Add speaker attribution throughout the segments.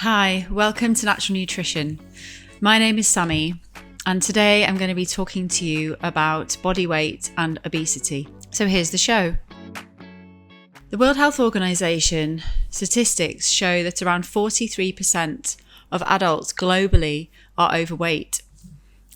Speaker 1: Hi, welcome to Natural Nutrition. My name is Sammy, and today I'm going to be talking to you about body weight and obesity. So here's the show. The World Health Organization statistics show that around 43% of adults globally are overweight,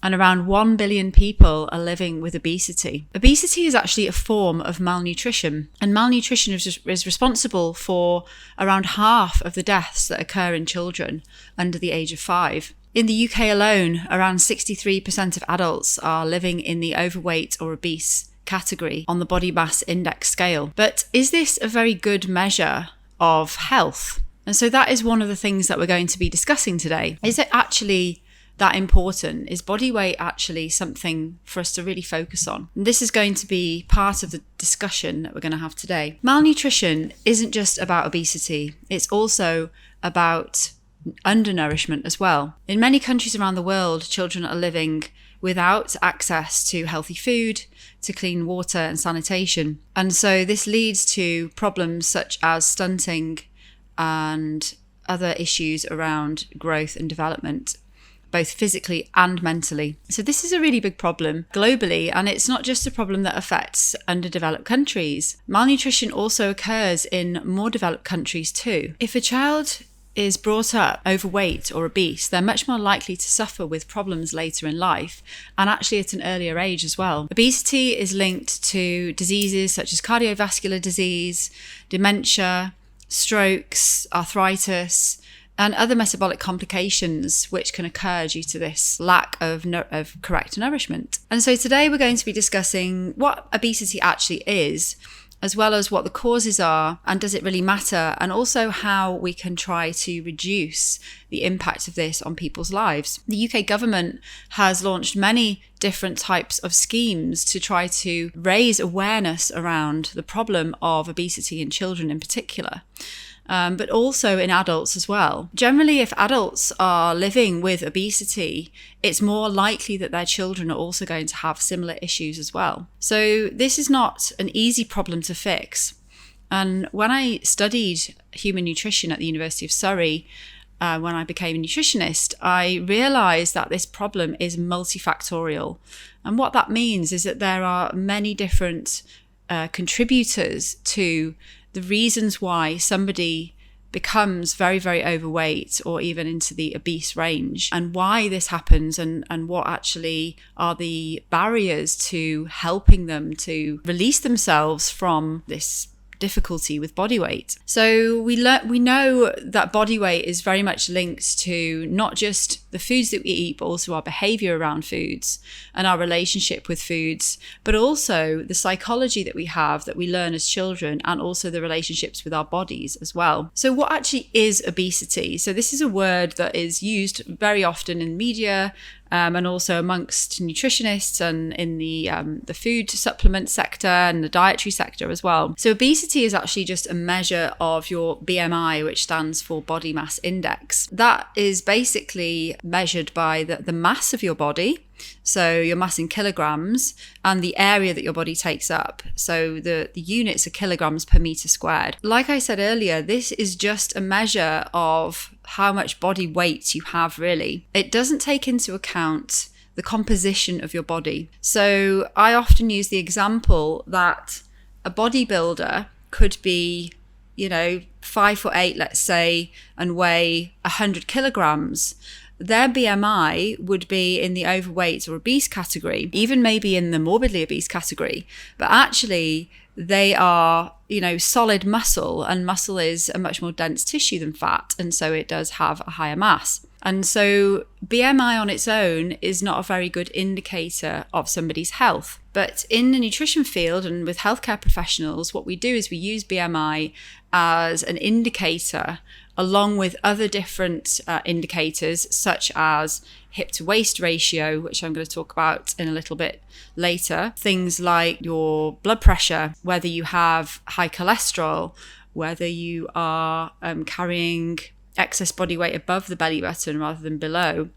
Speaker 1: and around 1 billion people are living with obesity. Obesity is actually a form of malnutrition, and malnutrition is responsible for around half of the deaths that occur in children under the age of 5. In the UK alone, around 63% of adults are living in the overweight or obese category on the body mass index scale. But is this a very good measure of health? And so that is one of the things that we're going to be discussing today. Is it actually that important? Is body weight actually something for us to really focus on? And this is going to be part of the discussion that we're going to have today. Malnutrition isn't just about obesity, it's also about undernourishment as well. In many countries around the world, children are living without access to healthy food, to clean water and sanitation. And so this leads to problems such as stunting and other issues around growth and development, both physically and mentally. So this is a really big problem globally, and it's not just a problem that affects underdeveloped countries. Malnutrition also occurs in more developed countries too. If a child is brought up overweight or obese, they're much more likely to suffer with problems later in life, and actually at an earlier age as well. Obesity is linked to diseases such as cardiovascular disease, dementia, strokes, arthritis, and other metabolic complications which can occur due to this lack of correct nourishment. And so today we're going to be discussing what obesity actually is, as well as what the causes are, and does it really matter, and also how we can try to reduce the impact of this on people's lives. The UK government has launched many different types of schemes to try to raise awareness around the problem of obesity in children in particular. But also in adults as well. Generally, if adults are living with obesity, it's more likely that their children are also going to have similar issues as well. So this is not an easy problem to fix. And when I studied human nutrition at the University of Surrey, when I became a nutritionist, I realized that this problem is multifactorial. And what that means is that there are many different contributors to the reasons why somebody becomes very, very overweight or even into the obese range, and why this happens, and what actually are the barriers to helping them to release themselves from this difficulty with body weight. So we know that body weight is very much linked to not just the foods that we eat, but also our behaviour around foods and our relationship with foods, but also the psychology that we have, that we learn as children, and also the relationships with our bodies as well. So what actually is obesity? So this is a word that is used very often in media, and also amongst nutritionists and in the food supplement sector and the dietary sector as well. So obesity is actually just a measure of your BMI, which stands for body mass index. That is basically measured by the mass of your body, so your mass in kilograms, and the area that your body takes up. So the units are kilograms per meter squared. Like I said earlier, this is just a measure of how much body weight you have, really. It doesn't take into account the composition of your body. So I often use the example that a bodybuilder could be, 5'8", let's say, and weigh 100 kilograms. Their BMI would be in the overweight or obese category, even maybe in the morbidly obese category. But actually, they are, solid muscle, and muscle is a much more dense tissue than fat. And so it does have a higher mass. And so BMI on its own is not a very good indicator of somebody's health. But in the nutrition field and with healthcare professionals, what we do is we use BMI as an indicator along with other different indicators such as hip to waist ratio, which I'm going to talk about in a little bit later. Things like your blood pressure, whether you have high cholesterol, whether you are carrying excess body weight above the belly button rather than below,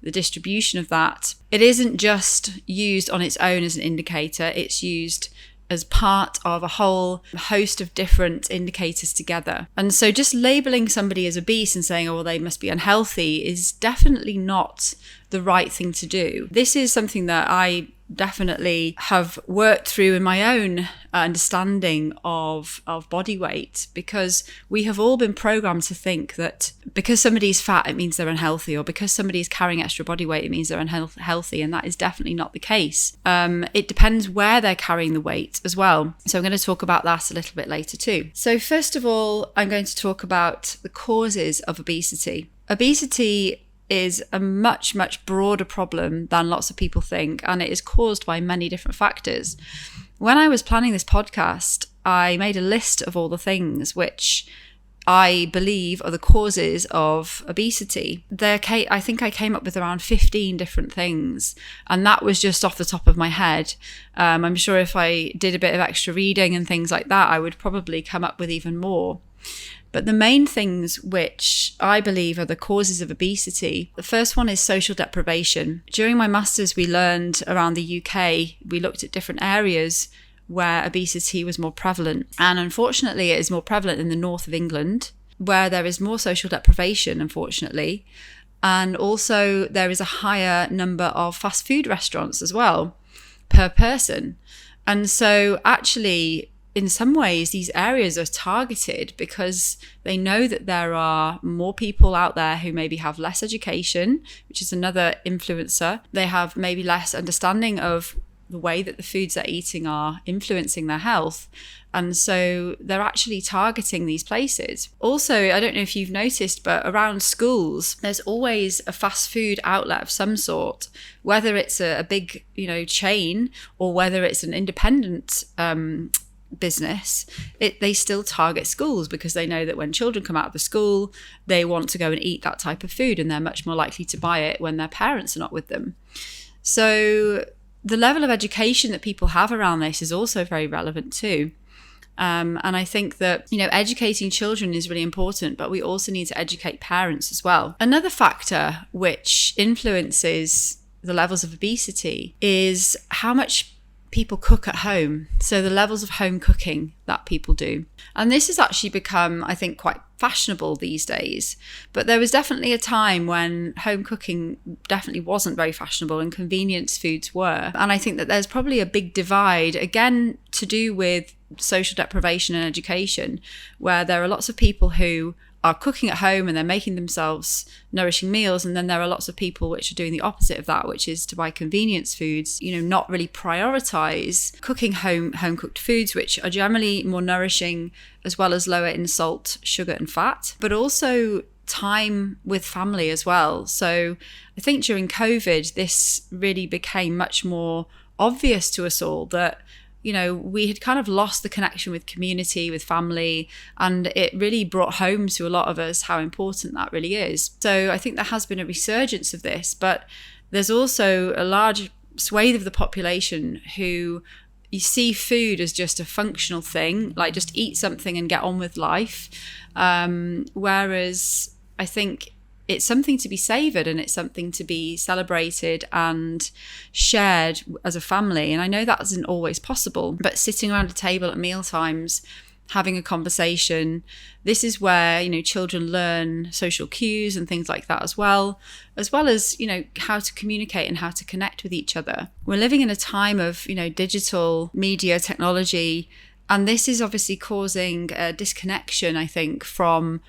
Speaker 1: the distribution of that. It isn't just used on its own as an indicator, it's used as part of a whole host of different indicators together. And so just labeling somebody as obese and saying, oh, well, they must be unhealthy is definitely not the right thing to do. This is something that I definitely have worked through in my own understanding of body weight, because we have all been programmed to think that because somebody's fat, it means they're unhealthy, or because somebody's carrying extra body weight, it means they're unhealthy. And that is definitely not the case. It depends where they're carrying the weight as well. So I'm going to talk about that a little bit later too. So first of all, I'm going to talk about the causes of obesity. Obesity is a much, much broader problem than lots of people think, and it is caused by many different factors. When I was planning this podcast, I made a list of all the things which I believe are the causes of obesity. I think I came up with around 15 different things, and that was just off the top of my head. I'm sure if I did a bit of extra reading and things like that, I would probably come up with even more. But the main things which I believe are the causes of obesity, the first one is social deprivation. During my master's, we learned around the UK, we looked at different areas where obesity was more prevalent. And unfortunately, it is more prevalent in the north of England, where there is more social deprivation, unfortunately. And also there is a higher number of fast food restaurants as well per person. And so actually, in some ways, these areas are targeted because they know that there are more people out there who maybe have less education, which is another influencer. They have maybe less understanding of the way that the foods they're eating are influencing their health. And so they're actually targeting these places. Also, I don't know if you've noticed, but around schools, there's always a fast food outlet of some sort, whether it's a big, chain, or whether it's an independent business. They still target schools because they know that when children come out of the school, they want to go and eat that type of food, and they're much more likely to buy it when their parents are not with them. So the level of education that people have around this is also very relevant too. And I think that, educating children is really important, but we also need to educate parents as well. Another factor which influences the levels of obesity is how much people cook at home. So the levels of home cooking that people do. And this has actually become, I think, quite fashionable these days. But there was definitely a time when home cooking definitely wasn't very fashionable and convenience foods were. And I think that there's probably a big divide, again, to do with social deprivation and education, where there are lots of people who are cooking at home and they're making themselves nourishing meals, and then there are lots of people which are doing the opposite of that, which is to buy convenience foods, not really prioritize cooking home cooked foods, which are generally more nourishing as well as lower in salt, sugar and fat, but also time with family as well. So I think during COVID, this really became much more obvious to us all that we had kind of lost the connection with community, with family, and it really brought home to a lot of us how important that really is. So I think there has been a resurgence of this, but there's also a large swathe of the population who you see food as just a functional thing, like just eat something and get on with life. Whereas I think it's something to be savoured and it's something to be celebrated and shared as a family. And I know that isn't always possible, but sitting around a table at meal times, having a conversation, this is where, children learn social cues and things like that as well as, how to communicate and how to connect with each other. We're living in a time of, digital media technology, and this is obviously causing a disconnection, I think, from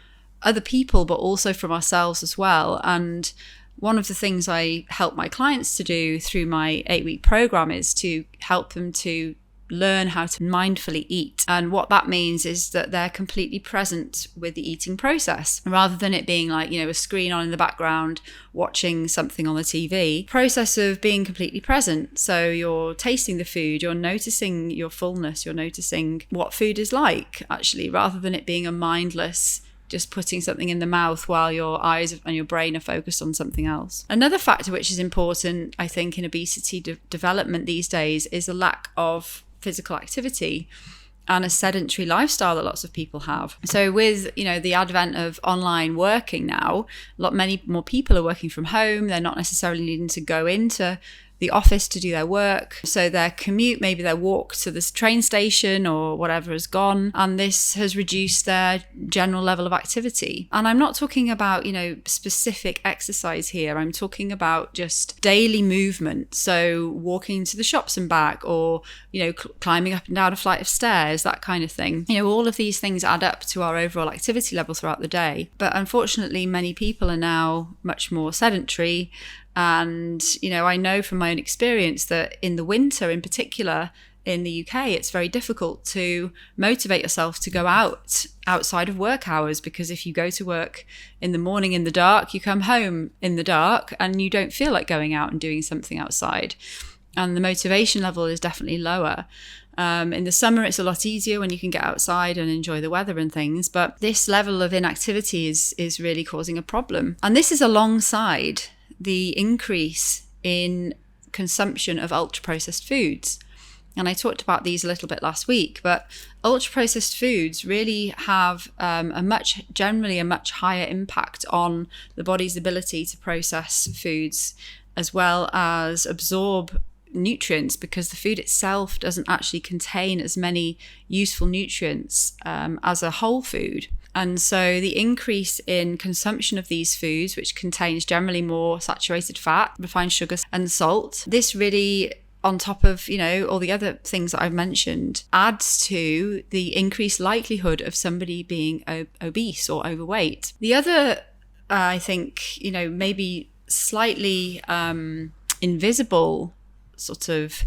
Speaker 1: other people, but also from ourselves as well. And one of the things I help my clients to do through my 8-week program is to help them to learn how to mindfully eat. And what that means is that they're completely present with the eating process, rather than it being like, a screen on in the background, watching something on the TV. Process of being completely present. So you're tasting the food, you're noticing your fullness, you're noticing what food is like, actually, rather than it being a mindless just putting something in the mouth while your eyes and your brain are focused on something else. Another factor which is important, I think, in obesity development these days is a lack of physical activity and a sedentary lifestyle that lots of people have. So with, the advent of online working now, many more people are working from home. They're not necessarily needing to go into the office to do their work. So their commute, maybe their walk to the train station or whatever, has gone. And this has reduced their general level of activity. And I'm not talking about, specific exercise here. I'm talking about just daily movement. So walking to the shops and back, or, climbing up and down a flight of stairs, that kind of thing. All of these things add up to our overall activity level throughout the day. But unfortunately, many people are now much more sedentary. And, I know from my own experience that in the winter in particular, in the UK, it's very difficult to motivate yourself to go outside of work hours, because if you go to work in the morning in the dark, you come home in the dark and you don't feel like going out and doing something outside. And the motivation level is definitely lower. In the summer, it's a lot easier when you can get outside and enjoy the weather and things. But this level of inactivity is really causing a problem. And this is alongside the increase in consumption of ultra-processed foods. And I talked about these a little bit last week, but ultra-processed foods really have generally a much higher impact on the body's ability to process foods as well as absorb nutrients, because the food itself doesn't actually contain as many useful nutrients as a whole food. And so the increase in consumption of these foods, which contains generally more saturated fat, refined sugars and salt, this really, on top of, all the other things that I've mentioned, adds to the increased likelihood of somebody being obese or overweight. The other, I think, maybe slightly invisible sort of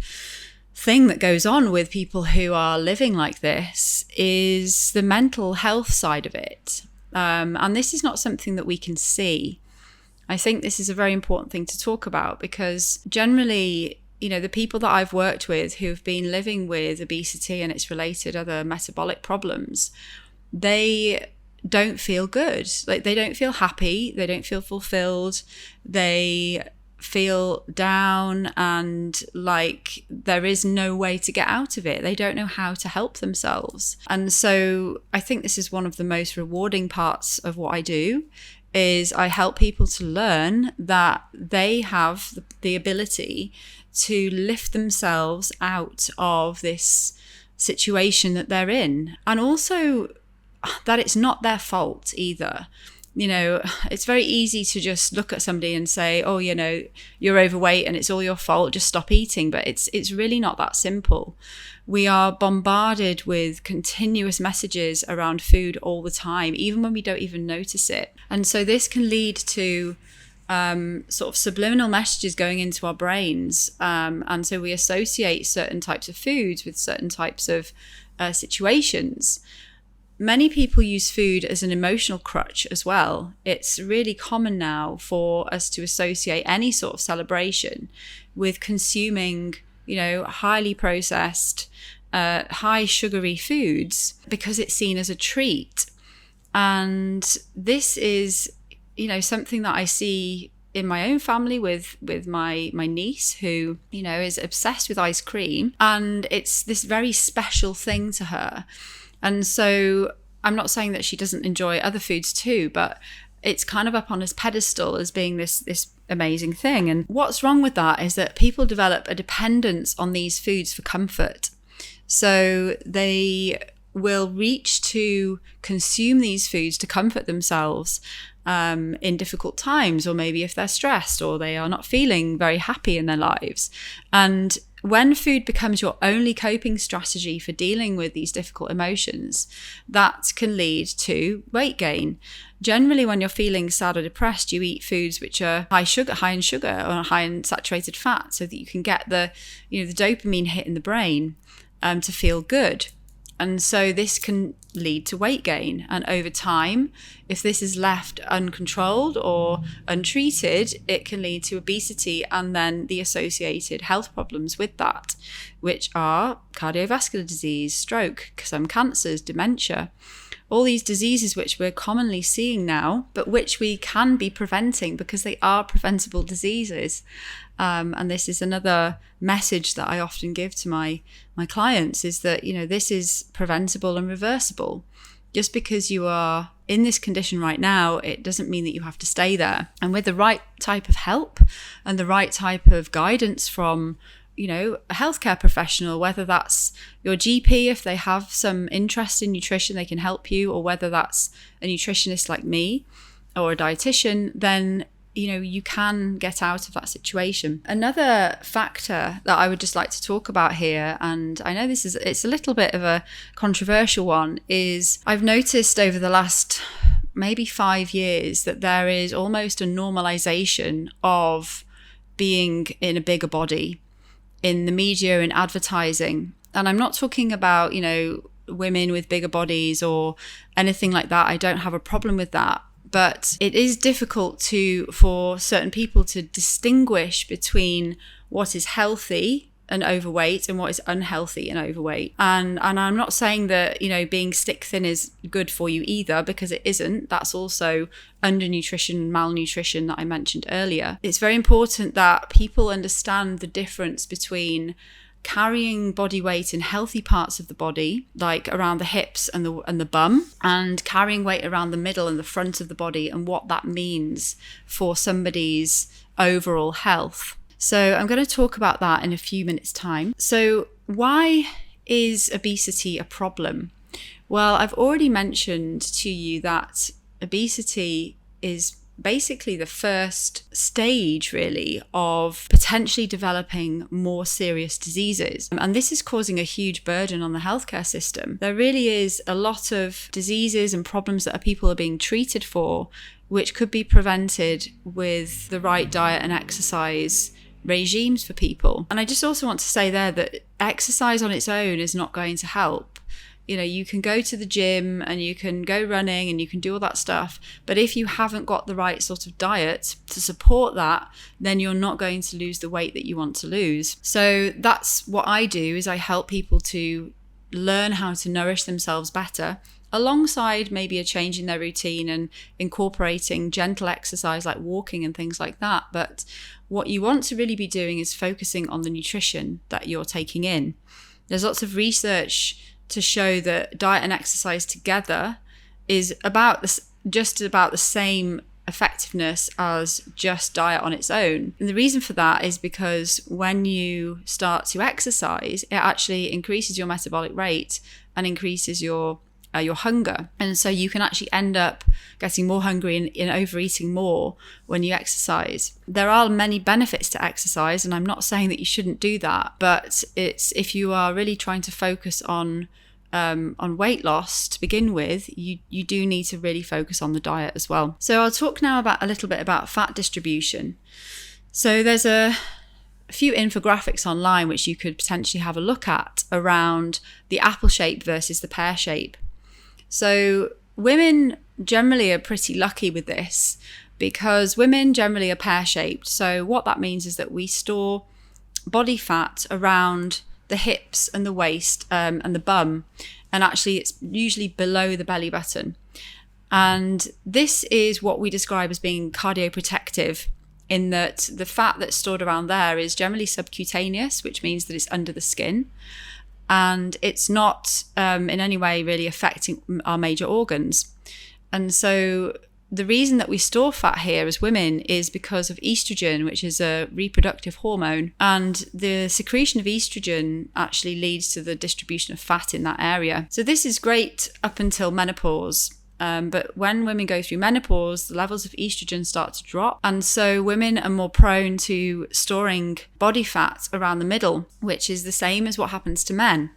Speaker 1: thing that goes on with people who are living like this is the mental health side of it. And this is not something that we can see. I think this is a very important thing to talk about, because generally, the people that I've worked with who've been living with obesity and its related other metabolic problems, they don't feel good. Like, they don't feel happy. They don't feel fulfilled. They feel down and like there is no way to get out of it. They don't know how to help themselves. And so I think this is one of the most rewarding parts of what I do, is I help people to learn that they have the ability to lift themselves out of this situation that they're in, and also that it's not their fault either. It's very easy to just look at somebody and say, oh, you're overweight and it's all your fault, just stop eating. But it's really not that simple. We are bombarded with continuous messages around food all the time, even when we don't even notice it. And so this can lead to sort of subliminal messages going into our brains. And so we associate certain types of foods with certain types of situations. Many people use food as an emotional crutch as well. It's really common now for us to associate any sort of celebration with consuming, highly processed, high sugary foods, because it's seen as a treat. And this is, something that I see in my own family with my niece, who, is obsessed with ice cream, and it's this very special thing to her. And so I'm not saying that she doesn't enjoy other foods too, but it's kind of up on this pedestal as being this amazing thing. And what's wrong with that is that people develop a dependence on these foods for comfort. So they will reach to consume these foods to comfort themselves in difficult times, or maybe if they're stressed or they are not feeling very happy in their lives. And when food becomes your only coping strategy for dealing with these difficult emotions, that can lead to weight gain. Generally, when you're feeling sad or depressed, you eat foods which are high in sugar or high in saturated fat, so that you can get the dopamine hit in the brain to feel good. And so this can lead to weight gain. And over time, if this is left uncontrolled or untreated, it can lead to obesity and then the associated health problems with that, which are cardiovascular disease, stroke, some cancers, dementia. All these diseases which we're commonly seeing now, but which we can be preventing because they are preventable diseases. And this is another message that I often give to my clients, is that, this is preventable and reversible. Just because you are in this condition right now, it doesn't mean that you have to stay there. And with the right type of help and the right type of guidance from, a healthcare professional, whether that's your GP, if they have some interest in nutrition, they can help you, or whether that's a nutritionist like me or a dietitian, then you can get out of that situation. Another factor that I would just like to talk about here, and I know it's a little bit of a controversial one, is I've noticed over the last maybe 5 years that there is almost a normalization of being in a bigger body in the media and advertising. And I'm not talking about, women with bigger bodies or anything like that. I don't have a problem with that. But it is difficult for certain people to distinguish between what is healthy and overweight and what is unhealthy and overweight. And I'm not saying that, being stick thin is good for you either, because it isn't. That's also undernutrition, malnutrition that I mentioned earlier. It's very important that people understand the difference between carrying body weight in healthy parts of the body, like around the hips and the bum, and carrying weight around the middle and the front of the body, and what that means for somebody's overall health. So I'm going to talk about that in a few minutes' time. So why is obesity a problem? Well, I've already mentioned to you that obesity is basically the first stage, really, of potentially developing more serious diseases. And this is causing a huge burden on the healthcare system. There really is a lot of diseases and problems that people are being treated for, which could be prevented with the right diet and exercise regimes for people. And I just also want to say there that exercise on its own is not going to help. You can go to the gym and you can go running and you can do all that stuff. But if you haven't got the right sort of diet to support that, then you're not going to lose the weight that you want to lose. So that's what I do, is I help people to learn how to nourish themselves better, alongside maybe a change in their routine and incorporating gentle exercise like walking and things like that. But what you want to really be doing is focusing on the nutrition that you're taking in. There's lots of research to show that diet and exercise together is just about the same effectiveness as just diet on its own. And the reason for that is because when you start to exercise, it actually increases your metabolic rate and increases your hunger. And so you can actually end up getting more hungry and overeating more when you exercise. There are many benefits to exercise, and I'm not saying that you shouldn't do that, but it's if you are really trying to focus on weight loss to begin with, you do need to really focus on the diet as well. So I'll talk now a little bit about fat distribution. So there's a few infographics online which you could potentially have a look at around the apple shape versus the pear shape. So women generally are pretty lucky with this, because women generally are pear-shaped. So what that means is that we store body fat around the hips and the waist and the bum, and actually it's usually below the belly button. And this is what we describe as being cardioprotective, in that the fat that's stored around there is generally subcutaneous, which means that it's under the skin. And it's not in any way really affecting our major organs. And so the reason that we store fat here as women is because of estrogen, which is a reproductive hormone. And the secretion of estrogen actually leads to the distribution of fat in that area. So this is great up until menopause. But when women go through menopause, the levels of estrogen start to drop. And so women are more prone to storing body fat around the middle, which is the same as what happens to men.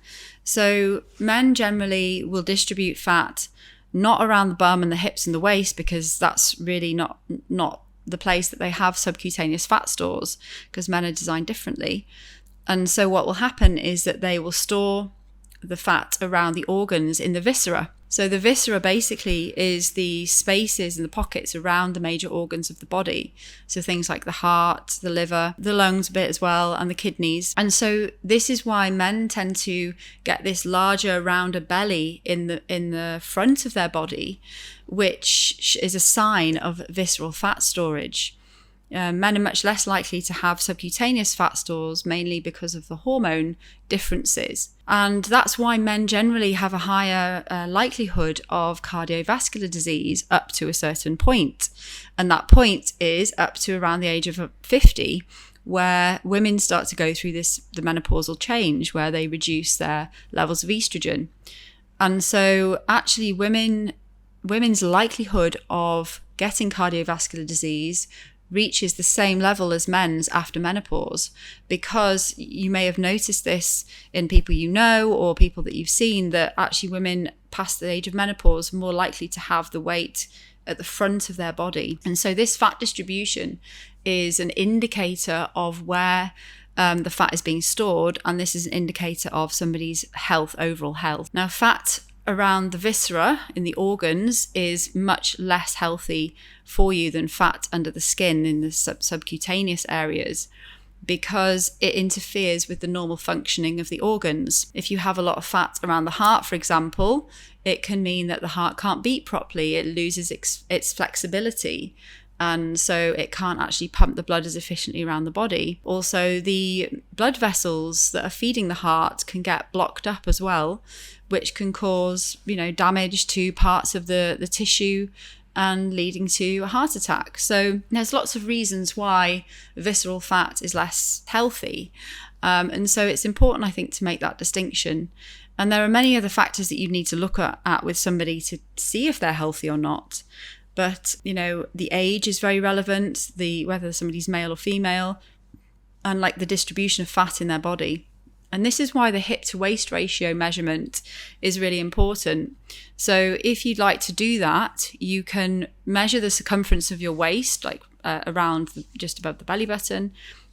Speaker 1: So men generally will distribute fat not around the bum and the hips and the waist, because that's really not the place that they have subcutaneous fat stores, because men are designed differently. And so what will happen is that they will store the fat around the organs in the viscera. So the viscera basically is the spaces and the pockets around the major organs of the body. So things like the heart, the liver, the lungs a bit as well, and the kidneys. And so this is why men tend to get this larger, rounder belly in the front of their body, which is a sign of visceral fat storage. Men are much less likely to have subcutaneous fat stores, mainly because of the hormone differences. And that's why men generally have a higher likelihood of cardiovascular disease up to a certain point. And that point is up to around the age of 50, where women start to go through the menopausal change, where they reduce their levels of estrogen. And so actually women's likelihood of getting cardiovascular disease reaches the same level as men's after menopause, because you may have noticed this in people you know or people that you've seen, that actually women past the age of menopause are more likely to have the weight at the front of their body. And so this fat distribution is an indicator of where the fat is being stored, and this is an indicator of somebody's health, overall health. Now, fat around the viscera in the organs is much less healthy for you than fat under the skin in the subcutaneous areas, because it interferes with the normal functioning of the organs. If you have a lot of fat around the heart, for example, it can mean that the heart can't beat properly. It loses its flexibility, and so it can't actually pump the blood as efficiently around the body. Also, the blood vessels that are feeding the heart can get blocked up as well, which can cause, damage to parts of the tissue and leading to a heart attack. So there's lots of reasons why visceral fat is less healthy. And so it's important, I think, to make that distinction. And there are many other factors that you need to look at with somebody to see if they're healthy or not. But, the age is very relevant, whether somebody's male or female, and like the distribution of fat in their body. And this is why the hip to waist ratio measurement is really important. So if you'd like to do that, you can measure the circumference of your waist, like around just above the belly button,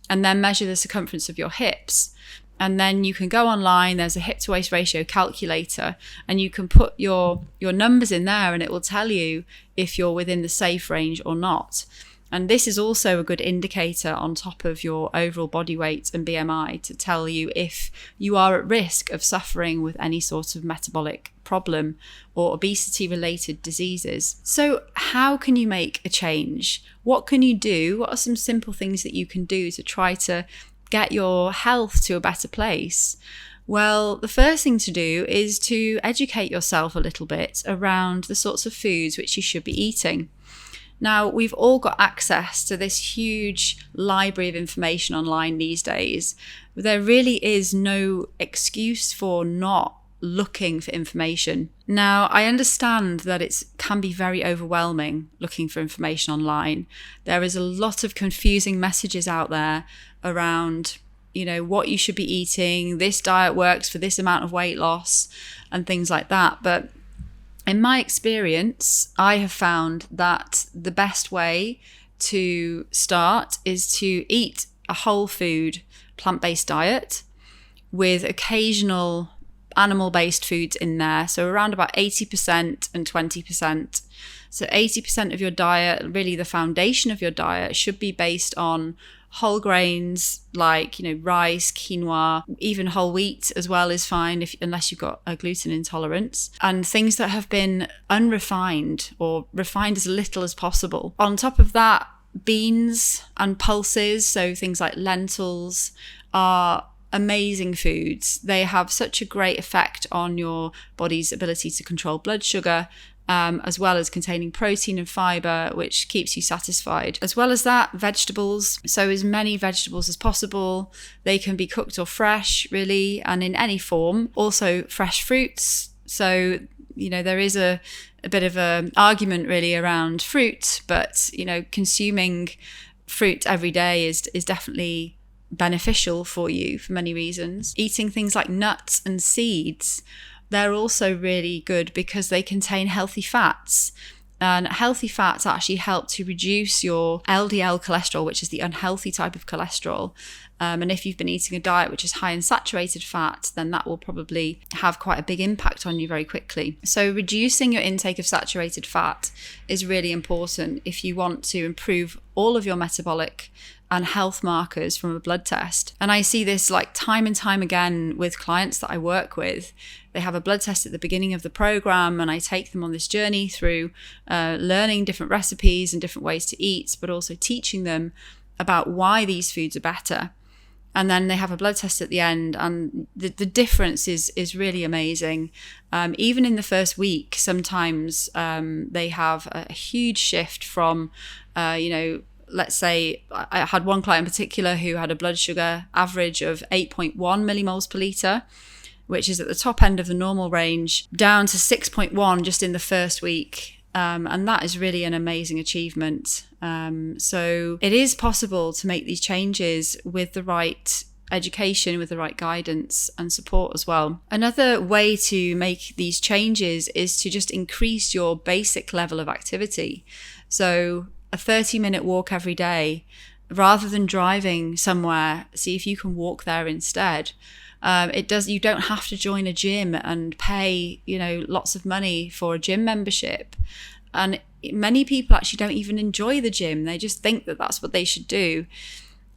Speaker 1: and then measure the circumference of your hips. And then you can go online, there's a hip to waist ratio calculator, and you can put your numbers in there, and it will tell you if you're within the safe range or not. And this is also a good indicator on top of your overall body weight and BMI to tell you if you are at risk of suffering with any sort of metabolic problem or obesity related diseases. So how can you make a change? What can you do? What are some simple things that you can do to try to get your health to a better place? Well, the first thing to do is to educate yourself a little bit around the sorts of foods which you should be eating. Now, we've all got access to this huge library of information online these days. There really is no excuse for not looking for information. Now, I understand that it can be very overwhelming looking for information online. There is a lot of confusing messages out there around, what you should be eating. This diet works for this amount of weight loss and things like that. But in my experience, I have found that the best way to start is to eat a whole food, plant-based diet with occasional animal-based foods in there. So around about 80% and 20%. So 80% of your diet, really the foundation of your diet, should be based on whole grains like, rice, quinoa, even whole wheat as well is fine unless you've got a gluten intolerance, and things that have been unrefined or refined as little as possible. On top of that, beans and pulses, so things like lentils, are amazing foods. They have such a great effect on your body's ability to control blood sugar, as well as containing protein and fiber, which keeps you satisfied. As well as that, vegetables. So as many vegetables as possible. They can be cooked or fresh, really, and in any form. Also fresh fruits. So, there is a bit of an argument really around fruit, but, consuming fruit every day is definitely beneficial for you for many reasons. Eating things like nuts and seeds, they're also really good because they contain healthy fats. And healthy fats actually help to reduce your LDL cholesterol, which is the unhealthy type of cholesterol. And if you've been eating a diet which is high in saturated fat, then that will probably have quite a big impact on you very quickly. So reducing your intake of saturated fat is really important if you want to improve all of your metabolic and health markers from a blood test. And I see this like time and time again with clients that I work with They have a blood test at the beginning of the program, and I take them on this journey through learning different recipes and different ways to eat, but also teaching them about why these foods are better. And then they have a blood test at the end, and the difference is really amazing. Even in the first week, sometimes they have a huge shift from, let's say I had one client in particular who had a blood sugar average of 8.1 millimoles per litre, which is at the top end of the normal range, down to 6.1 just in the first week. And that is really an amazing achievement. So it is possible to make these changes with the right education, with the right guidance and support as well. Another way to make these changes is to just increase your basic level of activity. So a 30-minute walk every day, rather than driving somewhere, see if you can walk there instead. You don't have to join a gym and pay, lots of money for a gym membership. And many people actually don't even enjoy the gym. They just think that that's what they should do.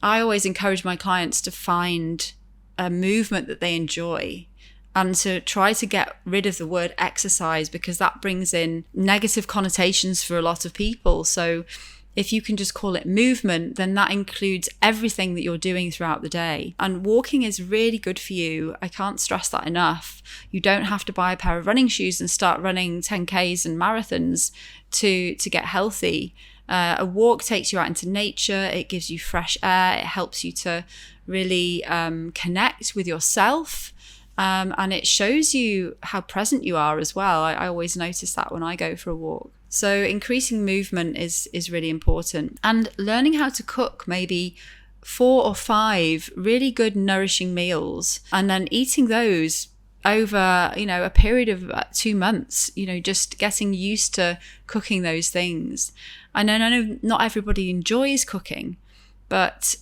Speaker 1: I always encourage my clients to find a movement that they enjoy and to try to get rid of the word exercise, because that brings in negative connotations for a lot of people. So if you can just call it movement, then that includes everything that you're doing throughout the day. And walking is really good for you. I can't stress that enough. You don't have to buy a pair of running shoes and start running 10Ks and marathons to get healthy. A walk takes you out into nature. It gives you fresh air. It helps you to really connect with yourself. And it shows you how present you are as well. I always notice that when I go for a walk. So increasing movement is really important. And learning how to cook maybe 4 or 5 really good nourishing meals, and then eating those over, a period of 2 months, just getting used to cooking those things. I know not everybody enjoys cooking, but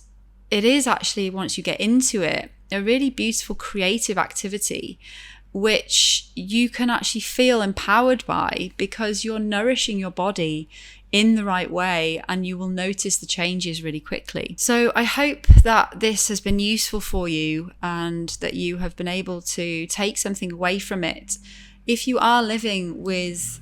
Speaker 1: it is actually, once you get into it, a really beautiful creative activity which you can actually feel empowered by, because you're nourishing your body in the right way and you will notice the changes really quickly. So I hope that this has been useful for you and that you have been able to take something away from it. If you are living with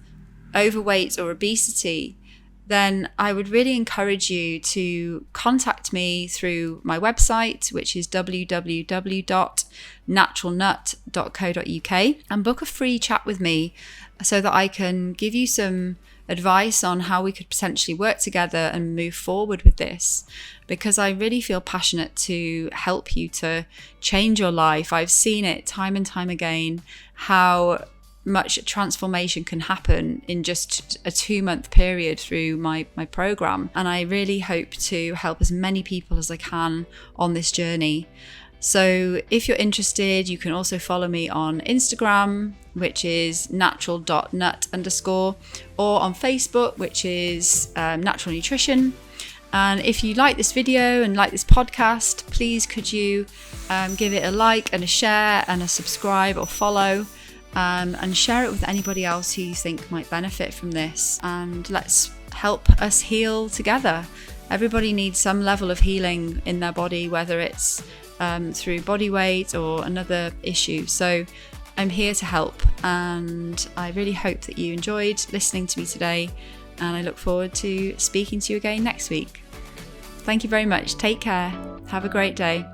Speaker 1: overweight or obesity, then I would really encourage you to contact me through my website, which is www.naturalnut.co.uk, and book a free chat with me so that I can give you some advice on how we could potentially work together and move forward with this, because I really feel passionate to help you to change your life. I've seen it time and time again, how much transformation can happen in just a 2-month period through my program. And I really hope to help as many people as I can on this journey. So if you're interested, you can also follow me on Instagram, which is natural.nut_, or on Facebook, which is Natural Nutrition. And if you like this video and like this podcast, please could you give it a like and a share and a subscribe or follow. And share it with anybody else who you think might benefit from this. And let's help us heal together. Everybody needs some level of healing in their body, whether it's through body weight or another issue. So I'm here to help, and I really hope that you enjoyed listening to me today, and I look forward to speaking to you again next week. Thank you very much. Take care. Have a great day.